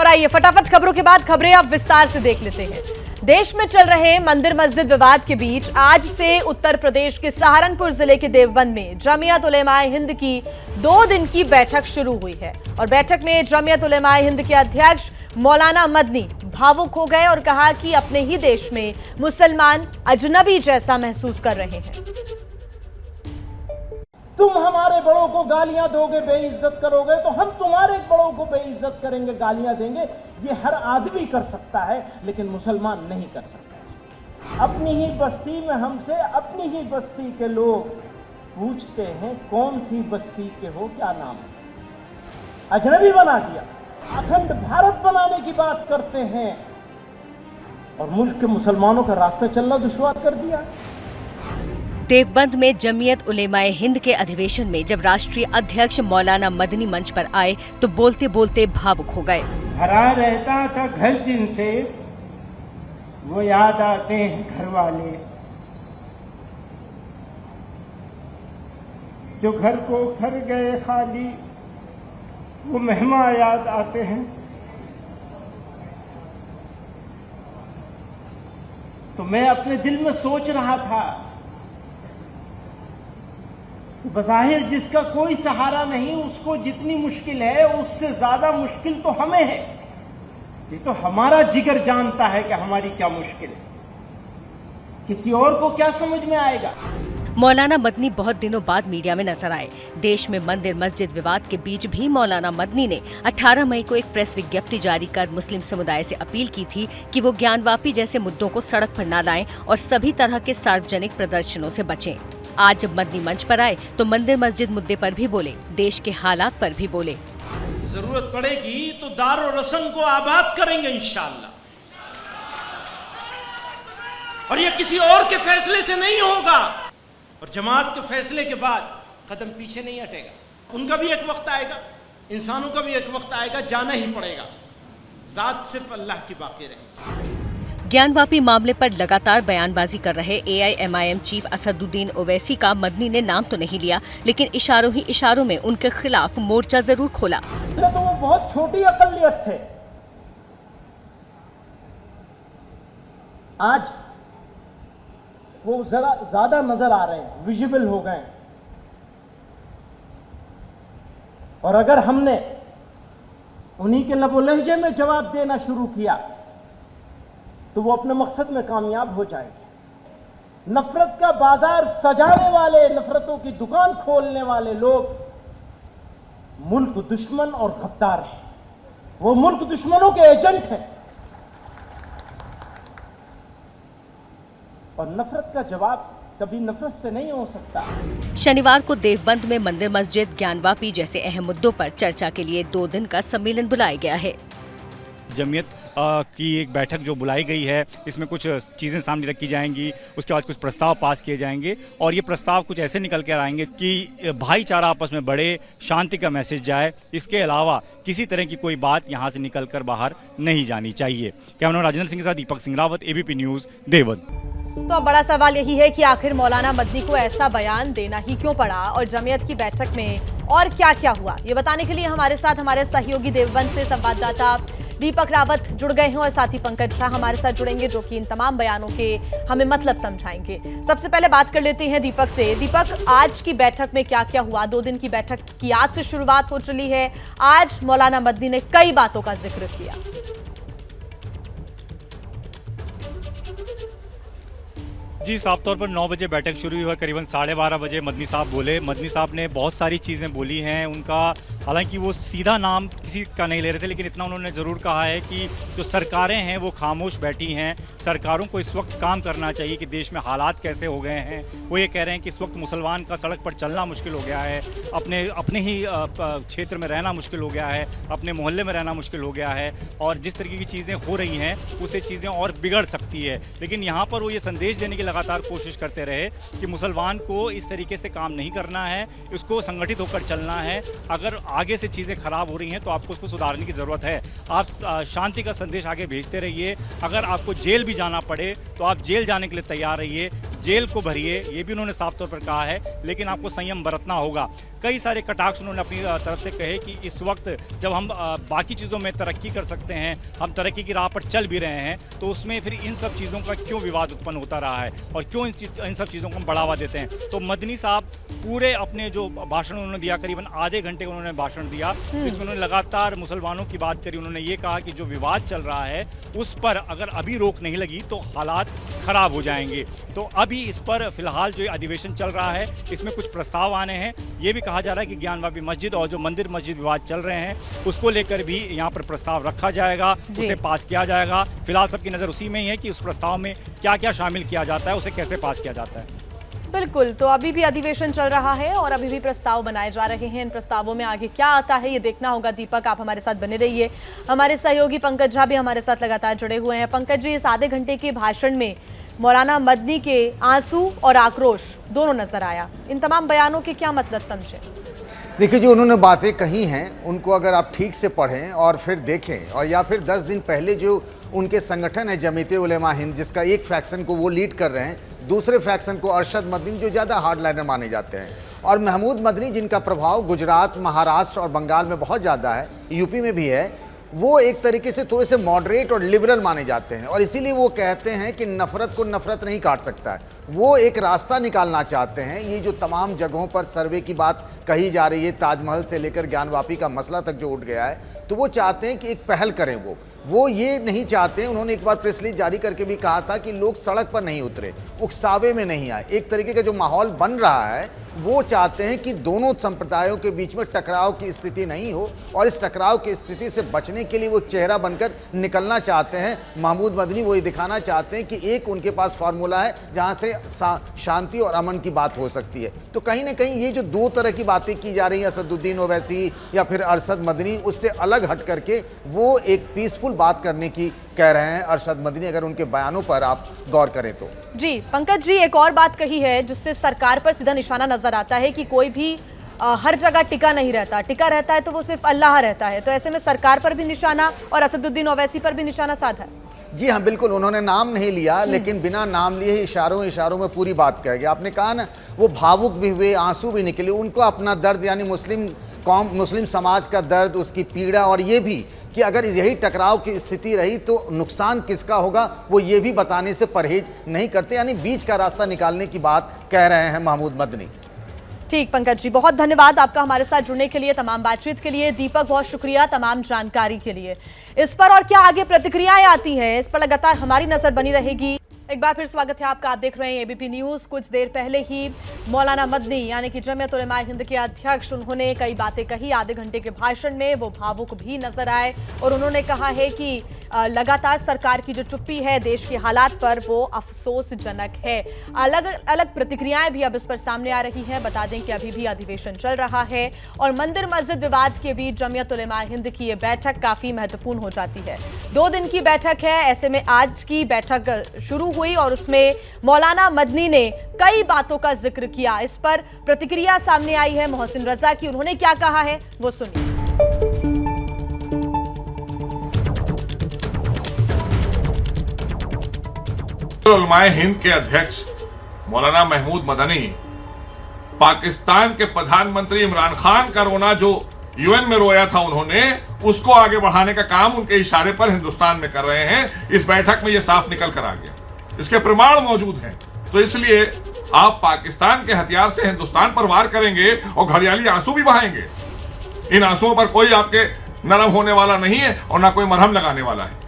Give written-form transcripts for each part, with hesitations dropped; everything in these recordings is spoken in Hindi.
और आइए फटाफट खबरों के बाद खबरें अब विस्तार से देख लेते हैं। देश में चल रहे मंदिर मस्जिद विवाद के बीच आज से उत्तर प्रदेश के सहारनपुर जिले के देवबंद में जमीयत उलेमाए हिंद की 2 दिन की बैठक शुरू हुई है और बैठक में जमीयत उलेमाए हिंद के अध्यक्ष मौलाना मदनी भावुक हो गए और कहा कि अपने ही देश में मुसलमान अजनबी जैसा महसूस कर रहे हैं। तुम हमारे बड़ों को गालियां दोगे, बेइज्जत करोगे, तो हम तुम्हारे बड़ों को बेइज्जत करेंगे, गालियां देंगे। ये हर आदमी कर सकता है, लेकिन मुसलमान नहीं कर सकता। अपनी ही बस्ती में हमसे अपनी ही बस्ती के लोग पूछते हैं कौन सी बस्ती के हो, क्या नाम है। अजनबी बना दिया, अखंड भारत बनाने की बात करते हैं और मुल्क के मुसलमानों का रास्ता चलना दुश्वार कर दिया। देवबंद में जमीयत उलेमाए हिंद के अधिवेशन में जब राष्ट्रीय अध्यक्ष मौलाना मदनी मंच पर आए तो बोलते बोलते भावुक हो गए। भरा रहता था घर जिनसे, वो याद आते हैं घर वाले, जो घर को घर गए खाली, वो मेहमान याद आते हैं। तो मैं अपने दिल में सोच रहा था, बज़ाहिर जिसका कोई सहारा नहीं, उसको जितनी मुश्किल है उससे ज्यादा मुश्किल तो हमें है। ये तो हमारा जिगर जानता है कि हमारी क्या मुश्किल है, किसी और को क्या समझ में आएगा। मौलाना मदनी बहुत दिनों बाद मीडिया में नजर आए। देश में मंदिर मस्जिद विवाद के बीच भी मौलाना मदनी ने 18 मई को एक प्रेस विज्ञप्ति जारी कर मुस्लिम समुदाय से अपील की थी कि वो ज्ञानवापी जैसे मुद्दों को सड़क पर न लाएं और सभी तरह के सार्वजनिक प्रदर्शनों से बचें। आज जब मदनी मंच पर आए तो मंदिर मस्जिद मुद्दे पर भी बोले, देश के हालात पर भी बोले। जरूरत पड़ेगी तो दार और रसन को आबाद करेंगे इंशाअल्लाह, और ये किसी और के फैसले से नहीं होगा। और जमात के फैसले के बाद कदम पीछे नहीं हटेगा। उनका भी एक वक्त आएगा, इंसानों का भी एक वक्त आएगा, जाना ही पड़ेगा। जात सिर्फ अल्लाह की बाकी रहेगी। ज्ञानवापी मामले पर लगातार बयानबाजी कर रहे AIMIM चीफ असदुद्दीन ओवैसी का मदनी ने नाम तो नहीं लिया, लेकिन इशारों ही इशारों में उनके खिलाफ मोर्चा जरूर खोला। तो वो बहुत छोटी अकलियत थे, आज वो जरा ज्यादा नजर आ रहे हैं, विजिबल हो गए। और अगर हमने उन्हीं के लबो लहजे में जवाब देना शुरू किया तो वो अपने मकसद में कामयाब हो जाएगी। नफरत का बाजार सजाने वाले, नफरतों की दुकान खोलने वाले लोग मुल्क दुश्मन और गद्दार हैं। वो मुल्क दुश्मनों के एजेंट हैं और नफरत का जवाब कभी नफरत से नहीं हो सकता। शनिवार को देवबंद में मंदिर मस्जिद ज्ञानवापी जैसे अहम मुद्दों पर चर्चा के लिए 2 दिन का सम्मेलन बुलाया गया है। जमीयत की एक बैठक जो बुलाई गई है, इसमें कुछ चीज़ें सामने रखी जाएंगी, उसके बाद कुछ प्रस्ताव पास किए जाएंगे और ये प्रस्ताव कुछ ऐसे निकल कर आएंगे कि भाईचारा आपस में बढ़े, शांति का मैसेज जाए। इसके अलावा किसी तरह की कोई बात यहाँ से निकल कर बाहर नहीं जानी चाहिए। कैमरा राजेंद्र सिंह के साथ दीपक सिंह रावत, ABP न्यूज़, देवबंद। तो अब बड़ा सवाल यही है कि आखिर मौलाना मदनी को ऐसा बयान देना ही क्यों पड़ा और जमीयत की बैठक में और क्या क्या हुआ, ये बताने के लिए हमारे साथ हमारे सहयोगी देवबंद से संवाददाता दीपक रावत जुड़ गए हैं और साथ ही पंकज झा हमारे साथ जुड़ेंगे, जो कि इन तमाम बयानों के हमें मतलब समझाएंगे। सबसे पहले बात कर लेते हैं दीपक से। दीपक, आज की बैठक में क्या क्या हुआ? 2 दिन की बैठक की आज से शुरुआत हो चली है। आज मौलाना मदनी ने कई बातों का जिक्र किया। जी, साफ तौर पर 9 बजे बैठक शुरू हुई है, करीबन 12:30 बजे मदनी साहब बोले। मदनी साहब ने बहुत सारी चीज़ें बोली हैं। उनका हालांकि वो सीधा नाम किसी का नहीं ले रहे थे, लेकिन इतना उन्होंने ज़रूर कहा है कि जो सरकारें हैं वो खामोश बैठी हैं। सरकारों को इस वक्त काम करना चाहिए कि देश में हालात कैसे हो गए हैं। वो ये कह रहे हैं कि इस वक्त मुसलमान का सड़क पर चलना मुश्किल हो गया है, अपने ही क्षेत्र में रहना मुश्किल हो गया है, अपने मोहल्ले में रहना मुश्किल हो गया है और जिस तरीके की चीज़ें हो रही हैं उससे चीज़ें और बिगड़ सकती है। लेकिन यहाँ पर वो ये संदेश देने की लगातार कोशिश करते रहे कि मुसलमान को इस तरीके से काम नहीं करना है, इसको संगठित होकर चलना है। अगर आगे से चीज़ें खराब हो रही हैं तो आपको उसको सुधारने की ज़रूरत है। आप शांति का संदेश आगे भेजते रहिए। अगर आपको जेल भी जाना पड़े तो आप जेल जाने के लिए तैयार रहिए। जेल को भरिए, ये भी उन्होंने साफ तौर पर कहा है, लेकिन आपको संयम बरतना होगा। कई सारे कटाक्ष उन्होंने अपनी तरफ से कहे कि इस वक्त जब हम बाकी चीज़ों में तरक्की कर सकते हैं, हम तरक्की की राह पर चल भी रहे हैं, तो उसमें फिर इन सब चीज़ों का क्यों विवाद उत्पन्न होता रहा है और क्यों इन सब चीज़ों को हम बढ़ावा देते हैं। तो मदनी साहब पूरे अपने जो भाषण उन्होंने दिया, करीबन आधे घंटे का उन्होंने भाषण दिया, जिसमें उन्होंने लगातार मुसलमानों की बात करी। उन्होंने ये कहा कि जो विवाद चल रहा है उस पर अगर अभी रोक नहीं लगी तो हालात खराब हो जाएंगे। तो अभी इस पर फिलहाल जो अधिवेशन चल रहा है इसमें कुछ प्रस्ताव आने हैं। ये भी कहा जा रहा है कि ज्ञानवापी मस्जिद और जो मंदिर मस्जिद विवाद चल रहे हैं उसको लेकर भी यहाँ पर प्रस्ताव रखा जाएगा, उसे पास किया जाएगा। फिलहाल सबकी नज़र उसी में ही है कि उस प्रस्ताव में क्या क्या शामिल किया जाता है, उसे कैसे पास किया जाता है। बिल्कुल, तो अभी भी अधिवेशन चल रहा है और अभी भी प्रस्ताव बनाए जा रहे हैं। इन प्रस्तावों में आगे क्या आता है ये देखना होगा। दीपक, आप हमारे साथ बने रहिए। हमारे सहयोगी पंकज झा भी हमारे साथ लगातार जुड़े हुए हैं। पंकज जी, इस आधे घंटे के भाषण में मौलाना मदनी के आंसू और आक्रोश दोनों नजर आया। इन तमाम बयानों के क्या मतलब समझे? देखिए, जो उन्होंने बातें कही हैं उनको अगर आप ठीक से पढ़ें और फिर देखें, और या फिर 10 दिन पहले जो उनके संगठन है जमीयत उलेमा हिंद, जिसका एक फैक्शन को वो लीड कर रहे हैं, दूसरे फैक्शन को अरशद मदनी जो ज़्यादा हार्डलाइनर माने जाते हैं, और महमूद मदनी जिनका प्रभाव गुजरात, महाराष्ट्र और बंगाल में बहुत ज़्यादा है, यूपी में भी है, वो एक तरीके से थोड़े से मॉडरेट और लिबरल माने जाते हैं। और इसीलिए वो कहते हैं कि नफ़रत को नफ़रत नहीं काट सकता है। वो एक रास्ता निकालना चाहते हैं। ये जो तमाम जगहों पर सर्वे की बात कही जा रही है, ताजमहल से लेकर ज्ञानवापी का मसला तक जो उठ गया है, तो वो चाहते हैं कि एक पहल करें। वो ये नहीं चाहते। उन्होंने एक बार प्रेस रिलीज जारी करके भी कहा था कि लोग सड़क पर नहीं उतरे, उकसावे में नहीं आए। एक तरीके का जो माहौल बन रहा है वो चाहते हैं कि दोनों संप्रदायों के बीच में टकराव की स्थिति नहीं हो, और इस टकराव की स्थिति से बचने के लिए वो चेहरा बनकर निकलना चाहते हैं। महमूद मदनी वो ये दिखाना चाहते हैं कि एक उनके पास फार्मूला है जहाँ से शांति और अमन की बात हो सकती है। तो कहीं ना कहीं ये जो दो तरह की बातें की जा रही हैं, असदुद्दीन ओवैसी या फिर अरशद मदनी, उससे अलग हट करके वो एक पीसफुल बात करने की कह रहे हैं अरशद मदनी, अगर उनके बयानों पर आप गौर करें तो। जी पंकज जी, एक और बात कही है जिससे सरकार पर सीधा निशाना नजर आता है कि कोई भी हर जगह टिका नहीं रहता, टिका रहता है तो वो सिर्फ अल्लाह रहता है। तो ऐसे में सरकार पर भी निशाना और असदुद्दीन ओवैसी पर भी निशाना साधा है। जी हाँ, बिल्कुल। उन्होंने नाम नहीं लिया, लेकिन बिना नाम लिए ही इशारों में पूरी बात कह गया। आपने कहा ना, वो भावुक भी हुए, आंसू भी निकले। उनको अपना दर्द, यानी मुस्लिम समाज का दर्द, उसकी पीड़ा, और ये भी कि अगर यही टकराव की स्थिति रही तो नुकसान किसका होगा, वो ये भी बताने से परहेज नहीं करते। यानी बीच का रास्ता निकालने की बात कह रहे हैं महमूद मदनी। ठीक पंकज जी, बहुत धन्यवाद आपका हमारे साथ जुड़ने के लिए, तमाम बातचीत के लिए। दीपक, बहुत शुक्रिया तमाम जानकारी के लिए। इस पर और क्या आगे प्रतिक्रियाएं आती हैं, इस पर लगातार हमारी नजर बनी रहेगी। एक बार फिर स्वागत है आपका, आप देख रहे हैं एबीपी न्यूज। कुछ देर पहले ही मौलाना मदनी यानी कि जमीयत उलेमा हिंद के अध्यक्ष, उन्होंने कई बातें कही। आधे घंटे के भाषण में वो भावुक भी नजर आए और उन्होंने कहा है कि लगातार सरकार की जो चुप्पी है देश के हालात पर, वो अफसोसजनक है। अलग अलग प्रतिक्रियाएं भी अब इस पर सामने आ रही हैं। बता दें कि अभी भी अधिवेशन चल रहा है और मंदिर मस्जिद विवाद के बीच जमीयत उलेमा हिंद की ये बैठक काफी महत्वपूर्ण हो जाती है। 2 दिन की बैठक है, ऐसे में आज की बैठक शुरू हुई और उसमें मौलाना मदनी ने कई बातों का जिक्र किया। इस पर प्रतिक्रिया सामने आई है मोहसिन रजा की। उन्होंने क्या कहा है वो सुनिए। उलमाए हिंद के अध्यक्ष मौलाना महमूद मदनी पाकिस्तान के प्रधानमंत्री इमरान खान का रोना जो यूएन में रोया था उन्होंने, उसको आगे बढ़ाने का काम उनके इशारे पर हिंदुस्तान में कर रहे हैं। इस बैठक में यह साफ निकल कर आ गया, इसके प्रमाण मौजूद हैं। तो इसलिए आप पाकिस्तान के हथियार से हिंदुस्तान पर वार करेंगे और घड़ियाली आंसू भी बहाएंगे। इन आंसुओं पर कोई आपके नरम होने वाला नहीं है और ना कोई मरहम लगाने वाला है।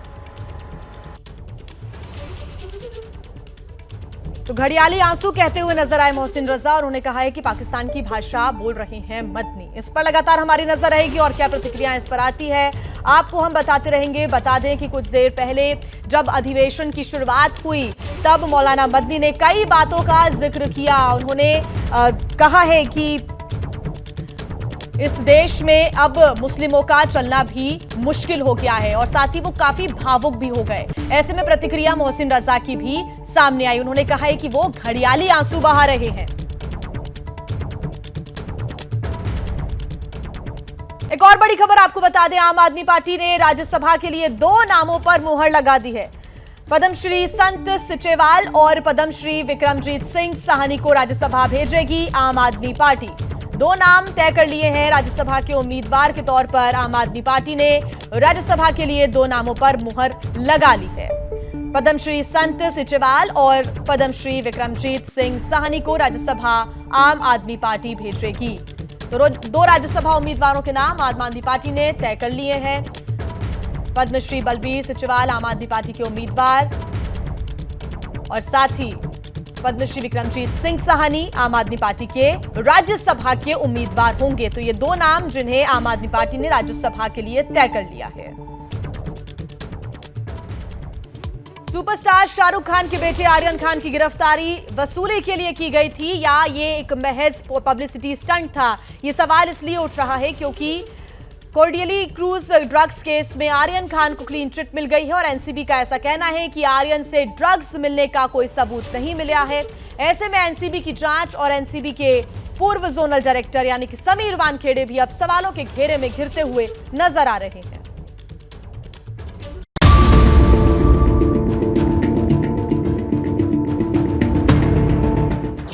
तो घड़ियाली आंसू कहते हुए नजर आए मोहसिन रजा और उन्होंने कहा है कि पाकिस्तान की भाषा बोल रहे हैं मदनी। इस पर लगातार हमारी नजर रहेगी और क्या प्रतिक्रिया इस पर आती है आपको हम बताते रहेंगे। बता दें कि कुछ देर पहले जब अधिवेशन की शुरुआत हुई तब मौलाना मदनी ने कई बातों का जिक्र किया। उन्होंने कहा है कि इस देश में अब मुस्लिमों का चलना भी मुश्किल हो गया है और साथ ही वो काफी भावुक भी हो गए। ऐसे में प्रतिक्रिया मोहसिन रजा की भी सामने आई। उन्होंने कहा है कि वो घड़ियाली आंसू बहा रहे हैं। एक और बड़ी खबर आपको बता दें, आम आदमी पार्टी ने राज्यसभा के लिए 2 नामों पर मुहर लगा दी है। पद्मश्री संत सिचेवाल और पद्मश्री विक्रमजीत सिंह साहनी को राज्यसभा भेजेगी आम आदमी पार्टी। दो नाम तय कर लिए हैं राज्यसभा के उम्मीदवार के तौर पर। आम आदमी पार्टी ने राज्यसभा के लिए दो नामों पर मुहर लगा ली है। पद्मश्री संत सिचेवाल और पद्मश्री विक्रमजीत सिंह साहनी को राज्यसभा आम आदमी पार्टी भेजेगी। तो दो राज्यसभा उम्मीदवारों के नाम आम आदमी पार्टी ने तय कर लिए हैं। पद्मश्री बलबीर सिचेवाल आम आदमी पार्टी के उम्मीदवार और साथ ही पद्मश्री विक्रमजीत सिंह साहनी आम आदमी पार्टी के राज्यसभा के उम्मीदवार होंगे। तो ये दो नाम जिन्हें आम आदमी पार्टी ने राज्यसभा के लिए तय कर लिया है। सुपरस्टार शाहरुख खान के बेटे आर्यन खान की गिरफ्तारी वसूली के लिए की गई थी या ये एक महज पब्लिसिटी स्टंट था? ये सवाल इसलिए उठ रहा है क्योंकि कोर्डियली क्रूज ड्रग्स केस में आर्यन खान को क्लीन चिट मिल गई है और एनसीबी का ऐसा कहना है कि आर्यन से ड्रग्स मिलने का कोई सबूत नहीं मिला है। ऐसे में एनसीबी की जांच और एनसीबी के पूर्व जोनल डायरेक्टर यानी कि समीर वानखेड़े भी अब सवालों के घेरे में घिरते हुए नजर आ रहे हैं।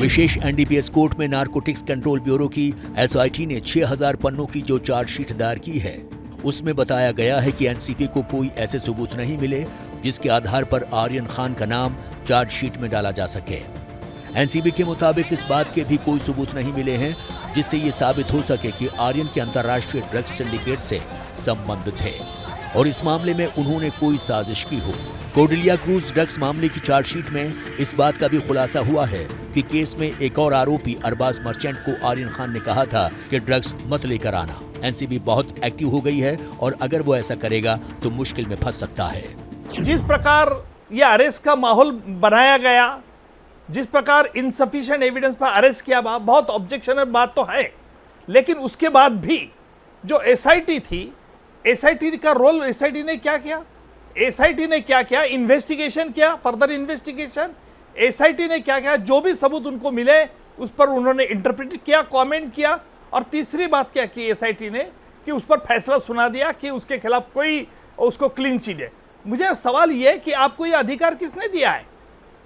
विशेष एनडीपीएस कोर्ट में नारकोटिक्स कंट्रोल ब्यूरो की एसआईटी ने 6000 पन्नों की जो चार्जशीट दायर की है, उसमें बताया गया है कि एनसीबी को कोई ऐसे सबूत नहीं मिले जिसके आधार पर आर्यन खान का नाम चार्जशीट में डाला जा सके। एनसीबी के मुताबिक इस बात के भी कोई सबूत नहीं मिले हैं जिससे ये साबित हो सके कि आर्यन के अंतर्राष्ट्रीय ड्रग्स सिंडिकेट से संबंध थे और इस मामले में उन्होंने कोई साजिश की हो। कोर्डिलिया क्रूज ड्रग्स मामले की चार्जशीट में इस बात का भी खुलासा हुआ है कि केस में एक और आरोपी अरबाज मर्चेंट को आर्यन खान ने कहा था कि ड्रग्स मत लेकर आना। एनसीबी बहुत एक्टिव हो गई है और अगर वो ऐसा करेगा तो मुश्किल में फंस सकता है। जिस प्रकार ये अरेस्ट का माहौल बनाया गया, जिस प्रकार इनसफिशिएंट एविडेंस पर अरेस्ट किया, बहुत ऑब्जेक्शनल बात तो है, लेकिन उसके बाद भी जो एसआईटी थी, एसआईटी का रोल, एसआईटी ने क्या किया? एसआईटी ने क्या किया? इन्वेस्टिगेशन किया, फर्दर इन्वेस्टिगेशन। एसआईटी ने क्या किया? जो भी सबूत उनको मिले उस पर उन्होंने इंटरप्रेट किया, कमेंट किया और तीसरी बात क्या की एसआईटी ने कि उस पर फैसला सुना दिया कि उसके खिलाफ कोई उसको क्लीन चिट है। मुझे सवाल यह है कि आपको ये अधिकार किसने दिया है?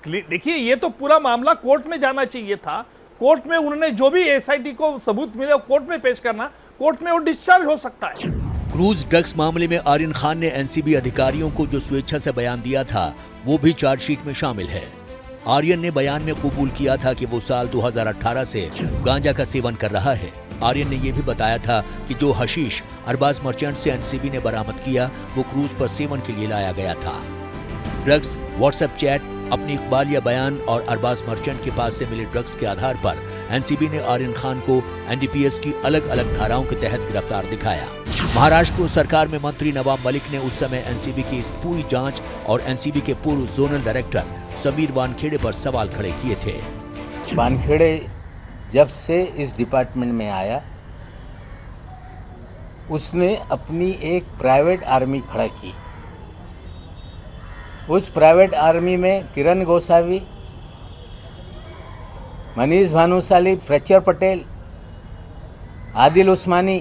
देखिए, ये तो पूरा मामला कोर्ट में जाना चाहिए था। कोर्ट में उन्होंने जो भी एसआईटी को सबूत मिले कोर्ट में पेश करना, कोर्ट में वो डिस्चार्ज हो सकता है। क्रूज ड्रग्स मामले में आर्यन खान ने एनसीबी अधिकारियों को जो स्वेच्छा से बयान दिया था वो भी चार्जशीट में शामिल है। आर्यन ने बयान में कबूल किया था कि वो साल 2018 से गांजा का सेवन कर रहा है। आर्यन ने यह भी बताया था कि जो हशीश अरबाज मर्चेंट से एनसीबी ने बरामद किया वो क्रूज पर सेवन के लिए लाया गया था। ड्रग्स, व्हाट्सएप चैट, अपनी इकबालिया बयान और अरबाज मर्चेंट के पास से मिले ड्रग्स के आधार पर एनसीबी ने आर्यन खान को एनडीपीएस की अलग अलग धाराओं के तहत गिरफ्तार दिखाया। महाराष्ट्र सरकार में मंत्री नवाब मलिक ने उस समय एनसीबी की इस पूरी जांच और एनसीबी के पूर्व जोनल डायरेक्टर समीर वानखेड़े पर सवाल खड़े किए थे। वानखेड़े जब से इस डिपार्टमेंट में आया, उसने अपनी एक प्राइवेट आर्मी खड़ा की। उस प्राइवेट आर्मी में किरण गोसावी, मनीष भानुशाली, फ्रेक्चर पटेल, आदिल उस्मानी,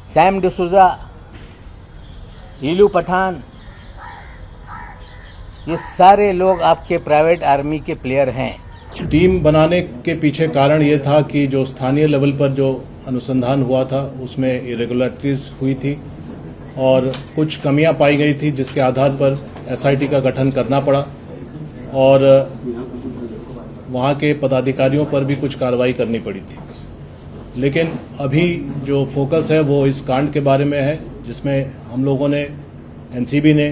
सैम डिसूजा, हीलू पठान, ये सारे लोग आपके प्राइवेट आर्मी के प्लेयर हैं। टीम बनाने के पीछे कारण ये था कि जो स्थानीय लेवल पर जो अनुसंधान हुआ था उसमें इरेगुलरिटीज हुई थी और कुछ कमियां पाई गई थी, जिसके आधार पर एसआईटी का गठन करना पड़ा और वहां के पदाधिकारियों पर भी कुछ कार्रवाई करनी पड़ी थी। लेकिन अभी जो फोकस है वो इस कांड के बारे में है, जिसमें हम लोगों ने, एनसीबी ने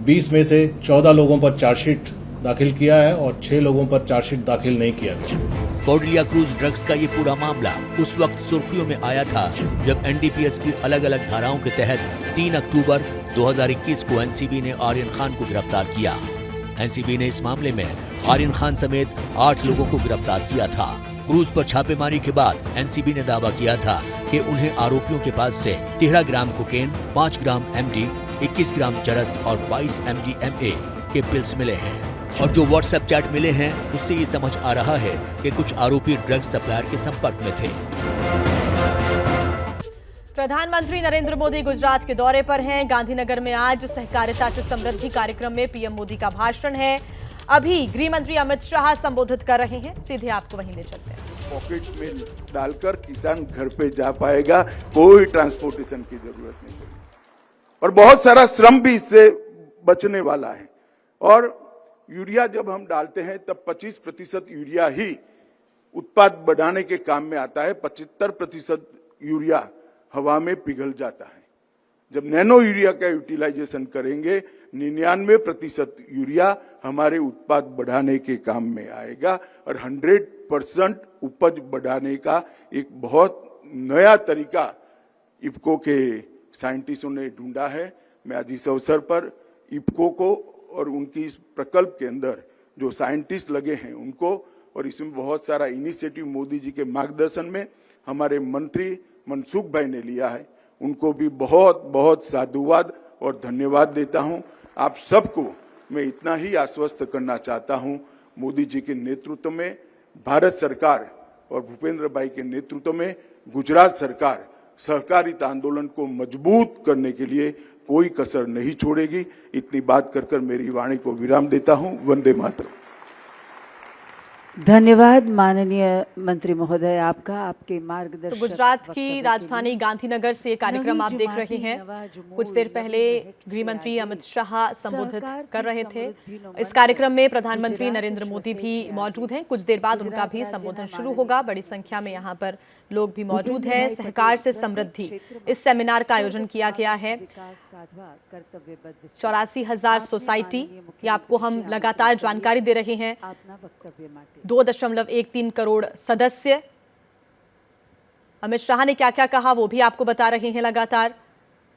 20 में से 14 लोगों पर चार्जशीट दाखिल किया है और 6 लोगों पर चार्जशीट दाखिल नहीं किया गया। कोर्डिलिया क्रूज ड्रग्स का ये पूरा मामला उस वक्त सुर्खियों में आया था जब एनडीपीएस की अलग अलग धाराओं के तहत 3 अक्टूबर 2021 को एनसीबी ने आर्यन खान को गिरफ्तार किया। एनसीबी ने इस मामले में आर्यन खान समेत 8 लोगों को गिरफ्तार किया था। क्रूज पर छापेमारी के बाद एनसीबी ने दावा किया था कि उन्हें आरोपियों के पास से 13 ग्राम कोकेन, 5 ग्राम एमडी, 21 ग्राम चरस और 22 एमडीएमए के पिल्स मिले हैं। और जो व्हाट्सएप चैट मिले हैं उससे ये समझ आ रहा है कि कुछ आरोपी ड्रग्स सप्लायर के संपर्क में थे। प्रधानमंत्री नरेंद्र मोदी गुजरात के दौरे पर हैं। गांधीनगर में आज सहकारिता से समृद्धि कार्यक्रम में पीएम मोदी का भाषण है। अभी गृह मंत्री अमित शाह संबोधित कर रहे हैं। सीधे आपको वहीं ले चलते हैं। पॉकेट में डालकर किसान घर पे जा पाएगा, कोई ट्रांसपोर्टेशन की जरूरत नहीं पड़ेगी और बहुत सारा श्रम भी इससे बचने वाला है। और यूरिया जब हम डालते हैं तब 25% यूरिया ही उत्पाद बढ़ाने के काम में आता है, 75% यूरिया हवा में पिघल जाता है। जब नैनो यूरिया का यूटिलाइजेशन करेंगे 99% यूरिया हमारे उत्पाद बढ़ाने के काम में आएगा और 100% उपज बढ़ाने का एक बहुत नया तरीका इफ्को के साइंटिस्टों ने ढूंढा है। मैं आज इस अवसर पर इफ्को को और उनकी इस प्रकल्प के अंदर जो साइंटिस्ट लगे हैं उनको, और इसमें बहुत सारा इनिशिएटिव मोदी जी के मार्गदर्शन में हमारे मंत्री मनसुख भाई ने लिया है, उनको भी बहुत बहुत साधुवाद और धन्यवाद देता हूं। आप सबको मैं इतना ही आश्वस्त करना चाहता हूं, मोदी जी के नेतृत्व में भारत सरकार और भूपेंद्र भाई के नेतृत्व में गुजरात सरकार सहकारिता आंदोलन को मजबूत करने के लिए कोई कसर नहीं छोड़ेगी। इतनी बात कर मेरी वाणी को विराम देता हूं। वंदे मातरम। धन्यवाद माननीय मंत्री महोदय, आपके मार्गदर्शन। तो गुजरात की राजधानी गांधीनगर से कार्यक्रम आप देख रहे हैं। कुछ देर पहले गृह मंत्री अमित शाह संबोधित कर रहे थे। इस कार्यक्रम में प्रधानमंत्री नरेंद्र मोदी भी मौजूद हैं। कुछ देर बाद उनका भी संबोधन शुरू होगा। बड़ी संख्या में यहाँ पर लोग भी मौजूद हैं। सहकार से समृद्धि इस सेमिनार का आयोजन किया गया है। 84,000 सोसाइटी, ये आपको हम लगातार जानकारी दे रहे हैं। 2.13 करोड़ सदस्य। अमित शाह ने क्या क्या कहा वो भी आपको बता रहे हैं लगातार।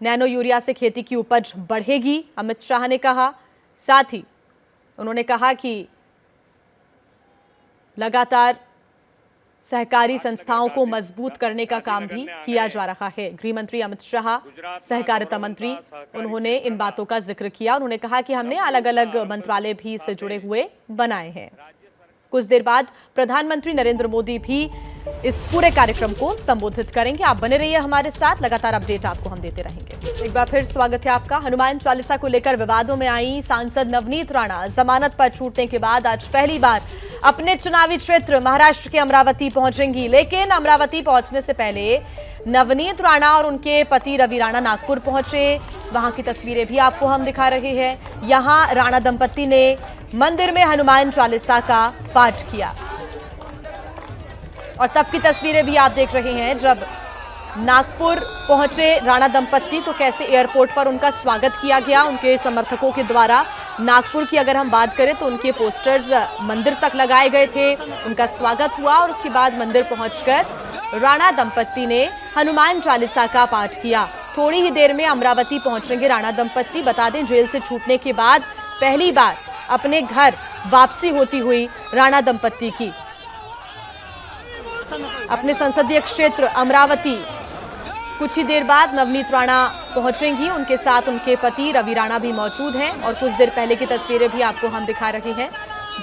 नैनो यूरिया से खेती की उपज बढ़ेगी, अमित शाह ने कहा। साथ ही उन्होंने कहा कि लगातार सहकारी संस्थाओं को मजबूत करने का काम भी किया जा रहा है। गृह मंत्री अमित शाह, सहकारिता मंत्री, उन्होंने इन बातों का जिक्र किया। उन्होंने कहा कि हमने अलग अलग मंत्रालय भी इससे जुड़े हुए बनाए हैं। कुछ देर बाद प्रधानमंत्री नरेंद्र मोदी भी इस पूरे कार्यक्रम को संबोधित करेंगे। आप बने रहिए हमारे साथ, लगातार अपडेट आपको हम देते रहेंगे। एक बार फिर स्वागत है आपका। हनुमान चालीसा को लेकर विवादों में आई सांसद नवनीत राणा जमानत पर छूटने के बाद आज पहली बार अपने चुनावी क्षेत्र महाराष्ट्र के अमरावती पहुंचेंगी। लेकिन अमरावती पहुंचने से पहले नवनीत राणा और उनके पति रवि राणा नागपुर पहुंचे। वहां की तस्वीरें भी आपको हम दिखा रहे हैं। यहां राणा दंपत्ति ने मंदिर में हनुमान चालीसा का पाठ किया और तब की तस्वीरें भी आप देख रहे हैं जब नागपुर पहुंचे राणा दंपत्ति तो कैसे एयरपोर्ट पर उनका स्वागत किया गया उनके समर्थकों के द्वारा। नागपुर की अगर हम बात करें तो उनके पोस्टर्स मंदिर तक लगाए गए थे, उनका स्वागत हुआ और उसके बाद मंदिर पहुंचकर राणा दंपत्ति ने हनुमान चालीसा का पाठ किया। थोड़ी ही देर में अमरावती पहुंचेंगे राणा दंपत्ति। बता दें जेल से छूटने के बाद पहली बार अपने घर वापसी होती हुई राणा दंपत्ति की। अपने संसदीय क्षेत्र अमरावती कुछ ही देर बाद नवनीत राणा पहुंचेंगी। उनके साथ उनके पति रवि राणा भी मौजूद हैं और कुछ देर पहले की तस्वीरें भी आपको हम दिखा रहे हैं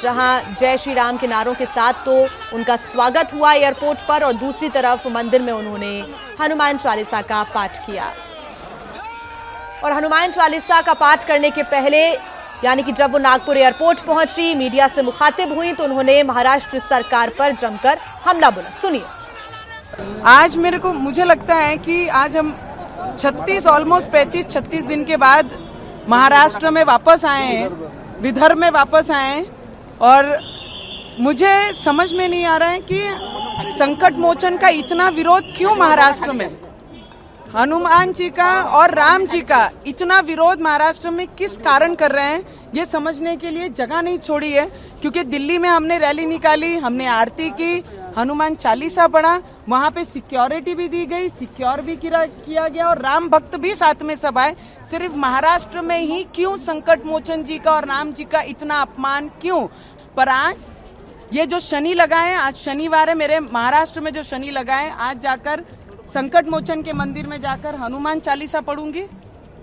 जहां जय श्री राम के नारों के साथ तो उनका स्वागत हुआ एयरपोर्ट पर और दूसरी तरफ मंदिर में उन्होंने हनुमान चालीसा का पाठ किया। और हनुमान चालीसा का पाठ करने के पहले यानी कि जब वो नागपुर एयरपोर्ट पहुंची, मीडिया से मुखातिब हुई तो उन्होंने महाराष्ट्र सरकार पर जमकर हमला बोला। सुनिए। आज मुझे लगता है कि आज हम 35-36 दिन के बाद महाराष्ट्र में वापस आए हैं, विदर्भ में वापस आए हैं और मुझे समझ में नहीं आ रहा है कि संकट मोचन का इतना विरोध क्यों महाराष्ट्र में। हनुमान जी का और राम जी का इतना विरोध महाराष्ट्र में किस कारण कर रहे हैं, ये समझने के लिए जगह नहीं छोड़ी है। क्योंकि दिल्ली में हमने रैली निकाली, हमने आरती की, हनुमान चालीसा पढ़ा, वहाँ पे सिक्योरिटी भी दी गई, सिक्योर भी किया गया और राम भक्त भी साथ में सब आए। सिर्फ महाराष्ट्र में ही क्यों संकट मोचन जी का और राम जी का इतना अपमान क्यों। पर आज ये जो शनि लगा है, आज शनिवार है, मेरे महाराष्ट्र में जो शनि लगा है, आज जाकर संकट मोचन के मंदिर में जाकर हनुमान चालीसा पढ़ूंगी,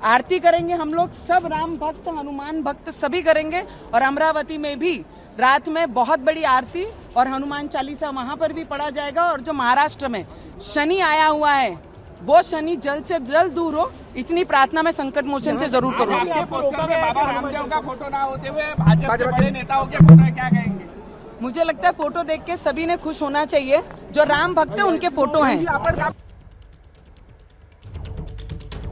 आरती करेंगे हम लोग सब, राम भक्त हनुमान भक्त सभी करेंगे। और अमरावती में भी रात में बहुत बड़ी आरती और हनुमान चालीसा वहां पर भी पढ़ा जाएगा। और जो महाराष्ट्र में शनि आया हुआ है, वो शनि जल्द से जल्द दूर हो, इतनी प्रार्थना मैं संकट मोचन से जरूर करूंगी। बाबा रामदेव का फोटो ना होते हुए भाजपा के बड़े नेताओं के फोटो है, क्या कहेंगे? मुझे लगता है फोटो देख के सभी ने खुश होना चाहिए, जो राम भक्त है उनके फोटो हैं।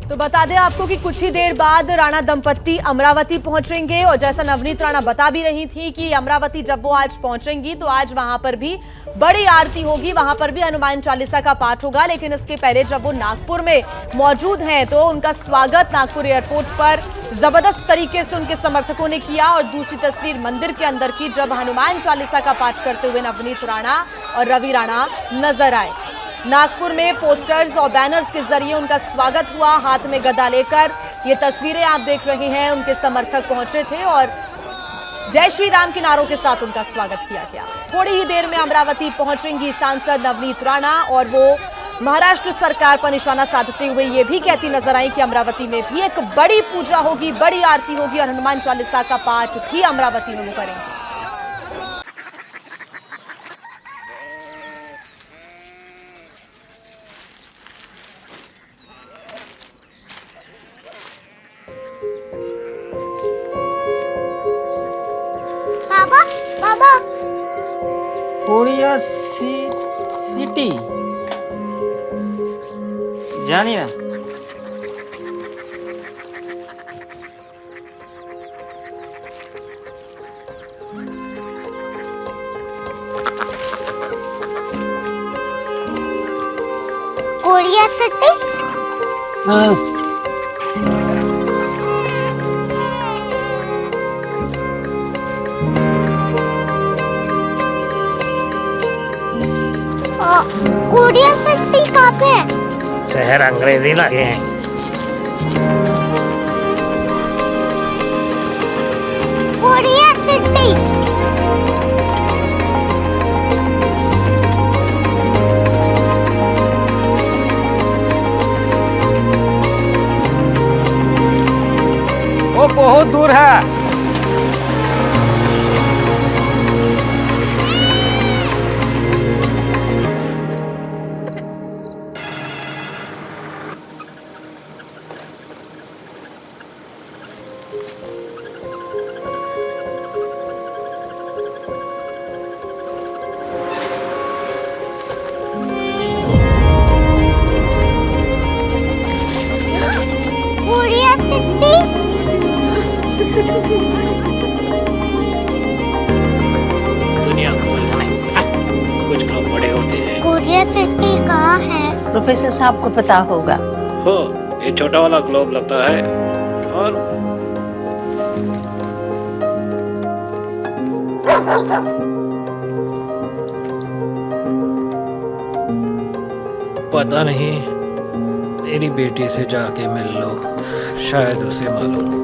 तो बता दें आपको कि कुछ ही देर बाद राणा दंपत्ति अमरावती पहुंचेंगे और जैसा नवनीत राणा बता भी रही थी कि अमरावती जब वो आज पहुंचेंगी तो आज वहां पर भी बड़ी आरती होगी, वहां पर भी हनुमान चालीसा का पाठ होगा। लेकिन इसके पहले जब वो नागपुर में मौजूद हैं तो उनका स्वागत नागपुर एयरपोर्ट पर जबरदस्त तरीके से उनके समर्थकों ने किया। और दूसरी तस्वीर मंदिर के अंदर की, जब हनुमान चालीसा का पाठ करते हुए नवनीत राणा और रवि राणा नजर आए। नागपुर में पोस्टर्स और बैनर्स के जरिए उनका स्वागत हुआ, हाथ में गदा लेकर। ये तस्वीरें आप देख रहे हैं, उनके समर्थक पहुंचे थे और जय श्री राम के नारों के साथ उनका स्वागत किया गया। थोड़ी ही देर में अमरावती पहुंचेंगी सांसद नवनीत राणा और वो महाराष्ट्र सरकार पर निशाना साधते हुए ये भी कहती नजर आई कि अमरावती में भी एक बड़ी पूजा होगी, बड़ी आरती होगी और हनुमान चालीसा का पाठ भी अमरावती में वो करेंगे। कोरिया सिटी जानी ना कोरिया सिटी। हाँ कोरिया सिटी कहाँ पे है? शहर अंग्रेजी लगे हैं। Korea city. वो बहुत दूर है। दुनिया को नहीं, कुछ लोग बड़े होते हैं। कोरिया सिटी कहाँ है? प्रोफेसर साहब को पता होगा। हो, ये छोटा वाला ग्लोब लगता है और पता नहीं, मेरी बेटी से जाके मिल लो, शायद उसे मालूम हो।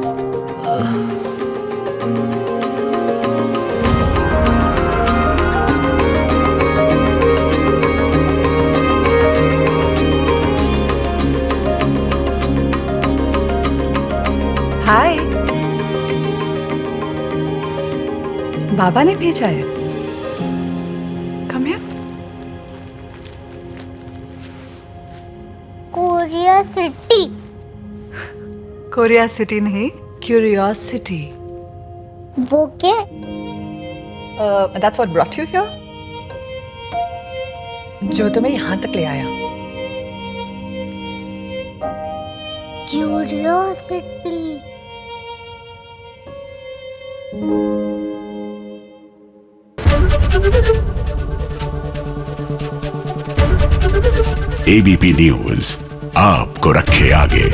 हाय, बाबा ने भेजा है। Come here. Korea city. Korea city नहीं, क्यूरियोसिटी। वो क्या? That's what brought you here? जो तुम्हें यहाँ तक ले आया। क्यूरियोसिटी। ABP न्यूज आपको रखे आगे।